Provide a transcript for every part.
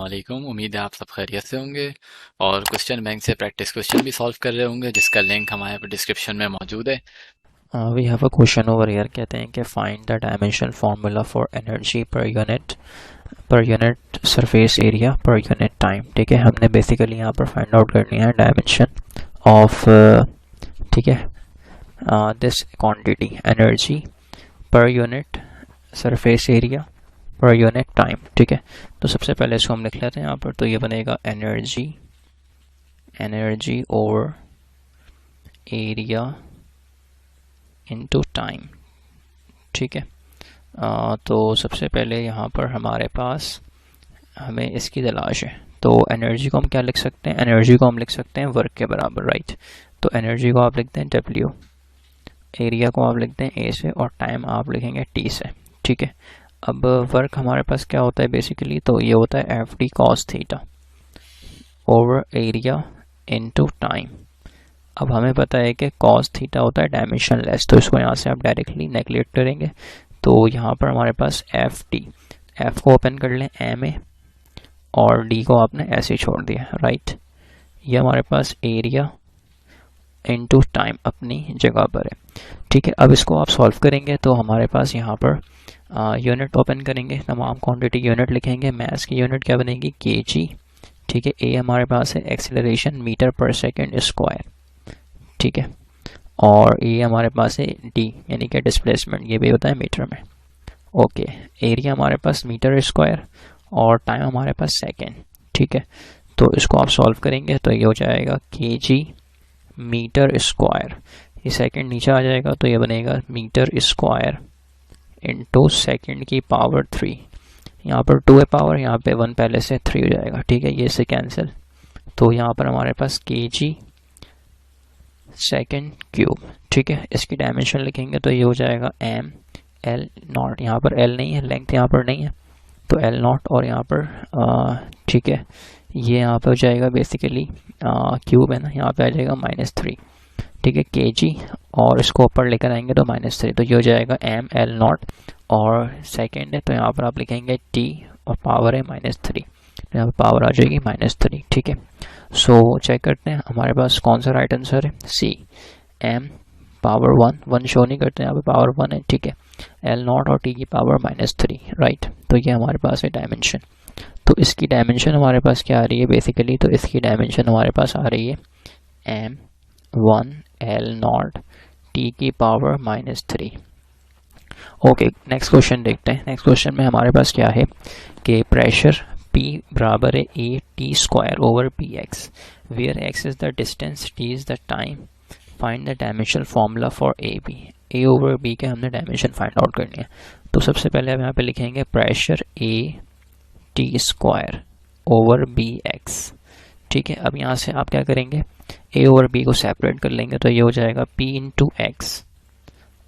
वालेकुम। उम्मीद है आप सब खैरियत से होंगे और क्वेश्चन बैंक से प्रैक्टिस क्वेश्चन भी सॉल्व कर रहे होंगे, जिसका लिंक हमारे डिस्क्रिप्शन में मौजूद है। We have a question over here. कहते हैं कि find the dimensional formula for energy per unit surface area per unit time. ठीक है, हमने बेसिकली यहाँ पर फाइंड आउट करनी है डायमेंशन ऑफ, ठीक है, this quantity energy per unit surface area per unit time. ठीक है, तो सबसे पहले इसको हम लिख लेते हैं यहाँ पर। तो ये बनेगा energy energy over area into time. ठीक है, तो सबसे पहले यहाँ पर हमारे पास हमें इसकी तलाश है। तो एनर्जी को हम क्या लिख सकते हैं? एनर्जी को हम लिख सकते हैं वर्क के बराबर, राइट। तो एनर्जी को आप लिखते हैं W, एरिया को आप लिखते हैं A से, और टाइम आप लिखेंगे T से। ठीक है, अब वर्क हमारे पास क्या होता है बेसिकली? तो ये होता है FD cos theta over area into time. अब हमें पता है कि cos थीटा होता है डायमेंशन लेस, तो इसको यहाँ से आप डायरेक्टली नेगलेक्ट करेंगे। तो यहाँ पर हमारे पास FD, F को ओपन कर लें MA और D को आपने ऐसे छोड़ दिया, राइट। ये हमारे पास एरिया इनटू टाइम अपनी जगह पर है। ठीक है, अब इसको आप सॉल्व करेंगे तो हमारे पास यहाँ पर यूनिट ओपन करेंगे, तमाम क्वांटिटी यूनिट लिखेंगे। मैथ्स की यूनिट क्या बनेगी? kg। ठीक है, ए हमारे पास है एक्सीलरेशन मीटर पर सेकेंड स्क्वायर। ठीक है, और ये हमारे पास है डी यानी कि डिस्प्लेसमेंट, ये भी होता है मीटर में। ओके, एरिया हमारे पास मीटर स्क्वायर और टाइम हमारे पास सेकेंड। ठीक है, तो इसको आप सॉल्व करेंगे तो ये हो जाएगा kg मीटर स्क्वायर, ये सेकेंड नीचे आ जाएगा तो ये बनेगा मीटर स्क्वायर इंटू सेकेंड की पावर 3। यहाँ पर 2 है पावर, यहाँ पे 1 पहले से 3 हो जाएगा। ठीक है, ये से कैंसिल, तो यहाँ पर हमारे पास kg सेकेंड क्यूब। ठीक है, इसकी डायमेंशन लिखेंगे तो ये हो जाएगा m l नॉट, यहाँ पर l नहीं है, लेंथ यहाँ पर नहीं है, तो l नॉट, और यहाँ पर ठीक है, ये यहाँ पे हो जाएगा बेसिकली क्यूब है ना, यहाँ पे आ जाएगा -3। ठीक है, kg, और इसको ऊपर लेकर आएंगे तो -3, तो ये हो जाएगा m l नॉट, और सेकेंड है तो यहाँ पर आप लिखेंगे t, और पावर है -3, तो यहाँ पर पावर आ जाएगी -3। ठीक है, सो चेक करते हैं हमारे पास कौन सा राइट आंसर है। सी, m पावर 1 शो नहीं करते, यहाँ पे पावर 1 है। ठीक है, l नॉट और t की पावर -3, राइट। तो ये हमारे पास है डायमेंशन। तो इसकी डायमेंशन हमारे पास क्या आ रही है बेसिकली? तो इसकी डायमेंशन हमारे पास आ रही है m1 l नॉट t की पावर -3। ओके, नेक्स्ट क्वेश्चन देखते हैं। नेक्स्ट क्वेश्चन में हमारे पास क्या है कि प्रेशर P बराबर है a t square over p x, where x is the distance, t is the time, find the dimensional formula for a b. A over b के हमने डायमेंशन फाइंड आउट करनी है। तो सबसे पहले हम यहाँ पे लिखेंगे pressure a t square over b x. ठीक है, अब यहाँ से आप क्या करेंगे? a ओवर b को सेपरेट कर लेंगे तो ये हो जाएगा p into x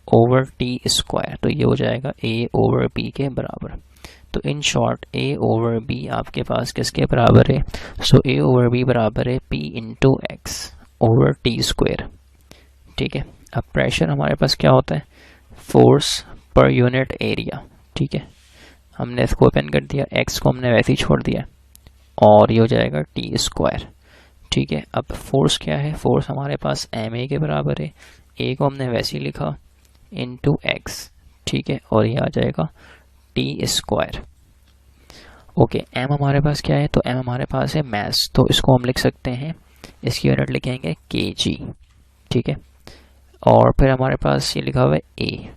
over t square, तो ये हो जाएगा a ओवर b के बराबर। तो in short a over b आपके पास किसके बराबर है? सो a ओवर b बराबर है p into x over t square. ठीक है, अब प्रेशर हमारे पास क्या होता है? Force per unit area. ठीक है, हमने इसको ओपन कर दिया, x को हमने वैसे ही छोड़ दिया, और ये हो जाएगा टी स्क्वायर। ठीक है, अब फोर्स क्या है? फोर्स हमारे पास एम ए के बराबर है, ए को हमने वैसे ही लिखा इंटू एक्स। ठीक है, और ये आ जाएगा टी स्क्वायर। ओके, एम हमारे पास क्या है? तो एम हमारे पास है मास, तो इसको हम लिख सकते हैं, इसकी यूनिट लिखेंगे kg। ठीक है, और फिर हमारे पास ये लिखा हुआ है ए।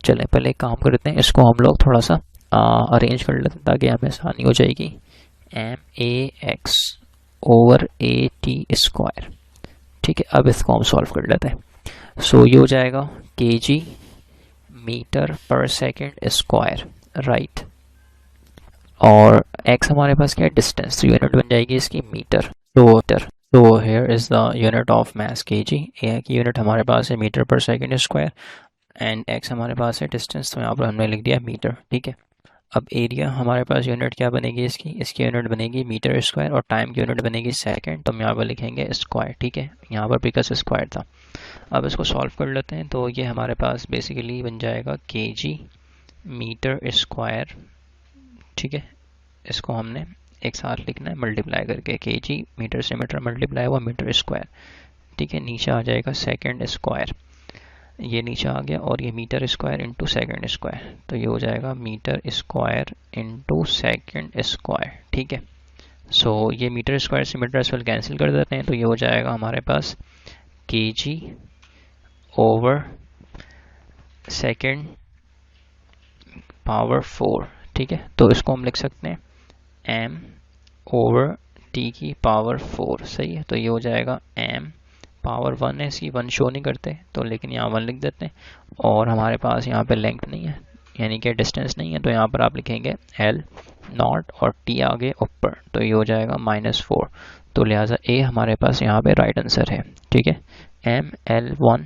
चलें पहले एक काम करते हैं, इसको हम लोग थोड़ा सा अरेंज कर लेते हैं ताकि हमें आसानी हो जाएगी। M a x over a t square. ठीक है, अब इसको हम सॉल्व कर लेते हैं। सो ये हो जाएगा kg मीटर पर सेकेंड स्क्वायर, राइट, और x हमारे पास क्या है? डिस्टेंस, तो यूनिट बन जाएगी इसकी मीटर। तो here is the unit of mass kg। ए की यूनिट हमारे पास है मीटर पर सेकेंड स्क्वायर, एंड x हमारे पास है डिस्टेंस, तो यहाँ पर हमने लिख दिया मीटर। ठीक है, अब एरिया हमारे पास यूनिट क्या बनेगी इसकी यूनिट बनेगी मीटर स्क्वायर, और टाइम की यूनिट बनेगी सेकंड, तो हम यहाँ पर लिखेंगे स्क्वायर। ठीक है, यहाँ पर बिकॉज स्क्वायर था। अब इसको सॉल्व कर लेते हैं, तो ये हमारे पास बेसिकली बन जाएगा kg मीटर स्क्वायर। ठीक है, इसको हमने एक साथ लिखना है मल्टीप्लाई करके, केजी मीटर से मीटर मल्टीप्लाई हुआ मीटर स्क्वायर, ठीक है। नीचे आ जाएगा सेकंड स्क्वायर, ये नीचे आ गया, और ये metre square into second square, तो ये हो जाएगा metre square into second square, ठीक है। सो ये मीटर स्क्वायर से मीटर स्क्वायर कैंसिल कर देते हैं, तो ये हो जाएगा हमारे पास केजी ओवर सेकेंड पावर 4, ठीक है। तो इसको हम लिख सकते हैं एम ओवर टी की पावर 4, सही है। तो ये हो जाएगा एम पावर 1 है, इसकी 1 शो नहीं करते तो, लेकिन यहाँ 1 लिख देते हैं। और हमारे पास यहाँ पे लेंथ नहीं है, यानी कि डिस्टेंस नहीं है, तो यहाँ पर आप लिखेंगे एल नॉट और टी आगे ऊपर, तो ये हो जाएगा -4। तो लिहाजा ए हमारे पास यहाँ पे राइट आंसर है, ठीक है। एम एल 1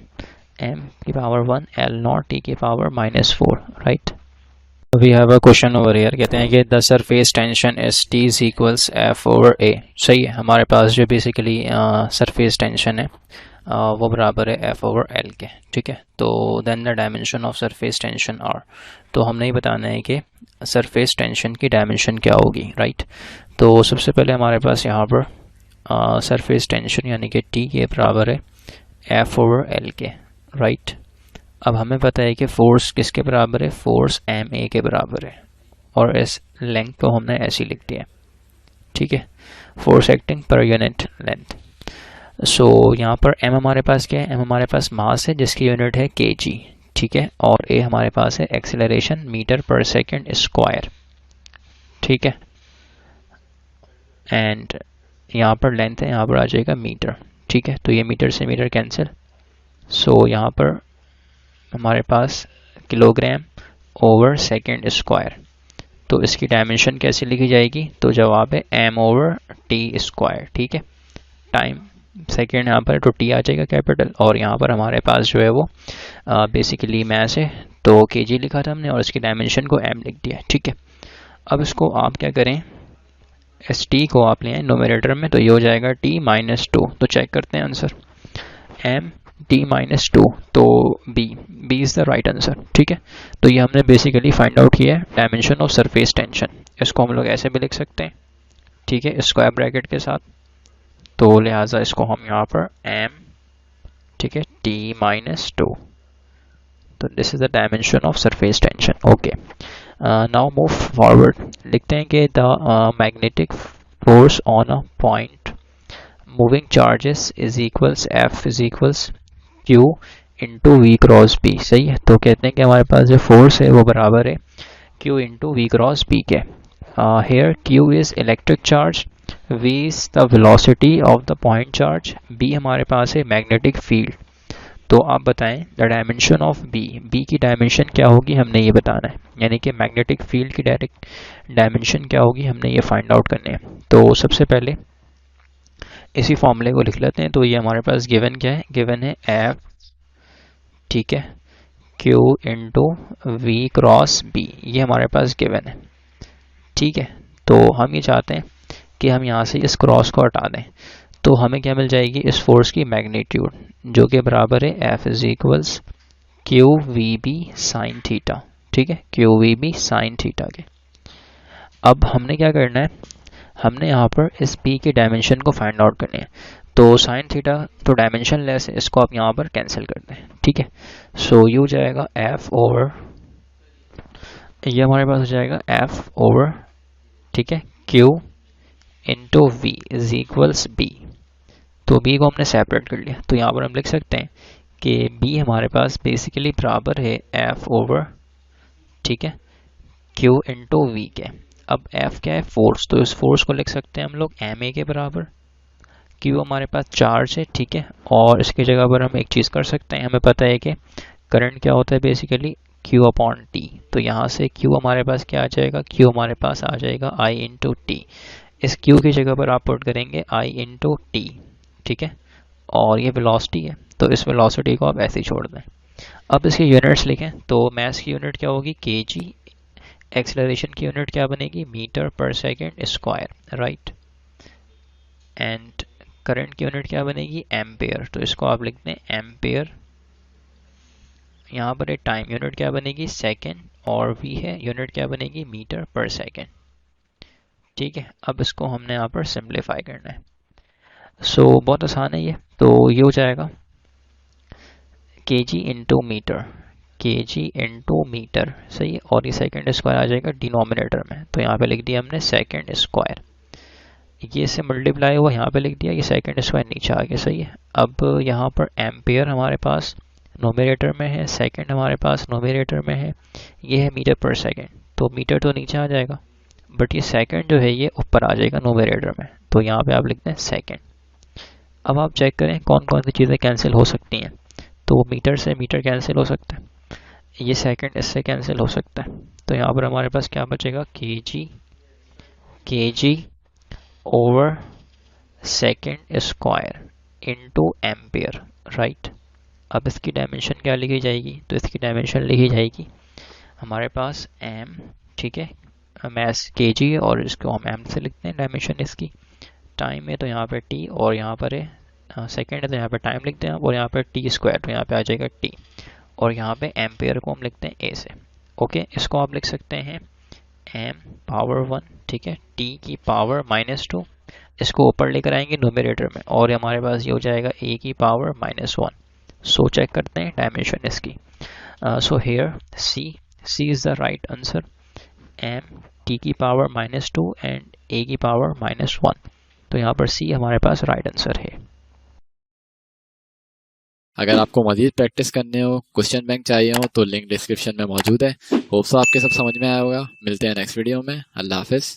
एम की पावर 1 एल नॉट टी की power -4, right. We have a question over here, कहते हैं कि the surface tension S T is equals F over A, सही है। हमारे पास जो बेसिकली सरफेस टेंशन है वो बराबर है एफ ओवर एल के, ठीक है। तो then the dimension of surface tension are, तो हमने ही बताना है कि सरफेस टेंशन की डायमेंशन क्या होगी, राइट। तो सबसे पहले हमारे पास यहाँ पर सरफेस टेंशन यानी कि टी के बराबर है एफ ओवर एल के, राइट। अब हमें पता है कि फोर्स किसके बराबर है, फोर्स एम ए के बराबर है, और इस लेंथ को हमने ऐसे लिख दिया, ठीक है, force acting per unit length. So यहाँ पर एम हमारे पास क्या है, एम हमारे पास मास है जिसकी यूनिट है केजी, ठीक है, और ए हमारे पास है एक्सेलरेशन मीटर पर सेकंड स्क्वायर, ठीक है। एंड यहाँ पर लेंथ है, यहाँ पर आ जाएगा मीटर, ठीक है। तो ये मीटर से मीटर कैंसिल, सो यहाँ पर हमारे पास किलोग्राम ओवर सेकेंड स्क्वायर, तो इसकी डायमेंशन कैसे लिखी जाएगी, तो जवाब है एम ओवर टी स्क्वायर, ठीक है। टाइम सेकेंड यहाँ पर, तो टी आ जाएगा कैपिटल, और यहाँ पर हमारे पास जो है वो बेसिकली मैस है, तो केजी लिखा था हमने और इसकी डायमेंशन को एम लिख दिया, ठीक है। अब इसको आप क्या करें, एस टी को आप लें नोमिनेटर में, तो ये हो जाएगा टी -2, तो चेक करते हैं आंसर, एम टी -2, तो B B is the right answer, ठीक है। तो ये हमने बेसिकली फाइंड आउट किया है डायमेंशन ऑफ सरफेस टेंशन, इसको हम लोग ऐसे भी लिख सकते हैं, ठीक है, स्क्वायर ब्रैकेट के साथ। तो लिहाजा इसको हम यहाँ पर एम, ठीक है, टी -2, तो this is the dimension of surface tension, okay. Now move forward, लिखते हैं कि the magnetic force on a point moving charges is equals F is equals q into we cross B, सही है। तो कहते हैं कि हमारे पास जो फोर्स है वो बराबर है Q into we cross B के। Here Q is electric charge, V is the velocity of the point charge, B हमारे पास है मैग्नेटिक फील्ड। तो आप बताएं the dimension of B, B की डायमेंशन क्या होगी हमने ये बताना है, यानी कि मैग्नेटिक फील्ड की डायरेक्ट डायमेंशन क्या होगी हमने ये फाइंड आउट करने हैं। तो सबसे पहले इसी फॉर्मूले को लिख लेते हैं। तो ये हमारे पास गिवन क्या है, गिवन है एफ, ठीक है, Q into we cross B, ये हमारे पास गिवन है, ठीक है। तो हम ये चाहते हैं कि हम यहाँ से इस क्रॉस को हटा दें, तो हमें क्या मिल जाएगी, इस फोर्स की मैग्नीट्यूड, जो कि बराबर है F is equals q v B sine theta, ठीक है, q v B sine theta के। अब हमने क्या करना है, हमने यहाँ पर इस पी की डायमेंशन को फाइंड आउट करनी है। तो साइन थीटा तो डायमेंशन लेस है, इसको आप यहाँ पर कैंसिल कर दें, ठीक है। सो ये हो जाएगा एफ ओवर, ये हमारे पास हो जाएगा एफ ओवर, ठीक है, Q into v is equals B. तो बी को हमने सेपरेट कर लिया, तो यहाँ पर हम लिख सकते हैं कि बी हमारे पास बेसिकली बराबर है एफ ओवर, ठीक है, क्यू इंटू वी के। अब एफ क्या है, फोर्स, तो इस फोर्स को लिख सकते हैं हम लोग एम ए के बराबर, क्यू हमारे पास चार्ज है, ठीक है, और इसकी जगह पर हम एक चीज़ कर सकते हैं, हमें पता है कि करंट क्या होता है बेसिकली क्यू अपॉन टी, तो यहाँ से क्यू हमारे पास क्या आ जाएगा, क्यू हमारे पास आ जाएगा आई इंटू टी, इस क्यू की जगह पर आप पुट करेंगे आई इंटू टी, ठीक है, और ये वेलोसिटी है, तो इस वेलोसिटी को आप ऐसे ही छोड़ दें। अब इसकी यूनिट्स लिखें, तो मैस की यूनिट क्या होगी केजी, एक्सेलरेशन की यूनिट क्या बनेगी मीटर पर second square, right, and current की यूनिट क्या बनेगी एम्पेयर, तो इसको आप लिखते हैं एम्पेयर। यहाँ पर एक टाइम यूनिट क्या बनेगी सेकेंड, और वी है यूनिट क्या बनेगी मीटर पर सेकेंड, ठीक है, अब इसको हमने यहाँ पर सिंप्लीफाई करना है। बहुत आसान है ये। तो ये हो जाएगा kg into metre, kg into metre, सही है। और ये सेकंड स्क्वायर आ जाएगा डिनोमिनेटर में, तो यहाँ पे लिख दिया हमने सेकंड स्क्वायर। ये से मल्टीप्लाई हुआ, यहाँ पे लिख दिया, ये सेकंड स्क्वायर नीचे आ गया, सही है। अब यहाँ पर एम्पेयर हमारे पास नोमिनेटर में है, सेकंड हमारे पास नोमिनेटर में है, ये है मीटर पर सेकंड, तो मीटर तो नीचे आ जाएगा, बट ये सेकंड जो है ये ऊपर आ जाएगा नोमिनेटर में, तो यहाँ पे आप लिखते हैं सेकंड। अब आप चेक करें कौन कौन सी चीज़ें कैंसिल हो सकती हैं। तो मीटर से मीटर कैंसिल हो सकता है, ये सेकंड इससे कैंसिल हो सकता है, तो यहाँ पर हमारे पास क्या बचेगा, KG, KG over second square into ampere, right. अब इसकी डायमेंशन क्या लिखी जाएगी, तो इसकी डायमेंशन लिखी जाएगी हमारे पास एम, ठीक है, मैस के जी, और इसको हम एम से लिखते हैं डायमेंशन इसकी। टाइम है तो यहाँ पे टी, और यहाँ पर है सेकेंड है तो यहाँ पे टाइम लिखते हैं, और यहाँ पे टी स्क्वायर तो यहाँ पे आ जाएगा टी, और यहाँ पे एम्पेयर को हम लिखते हैं ए से। ओके, इसको आप लिख सकते हैं एम पावर वन, ठीक है, टी की पावर -2, इसको ऊपर लेकर आएंगे नोमिनेटर में, और हमारे पास ये हो जाएगा ए की पावर -1। सो चेक करते हैं डायमेंशन इसकी। So here C, C is the right answer, M T की पावर -2 एंड ए की पावर -1, तो यहाँ पर सी हमारे पास राइट आंसर है। अगर आपको मजीद प्रैक्टिस करने हो, क्वेश्चन बैंक चाहिए हो, तो लिंक डिस्क्रिप्शन में मौजूद है। होप सो आपके सब समझ में आया होगा। मिलते हैं नेक्स्ट वीडियो में। अल्लाह हाफिज़।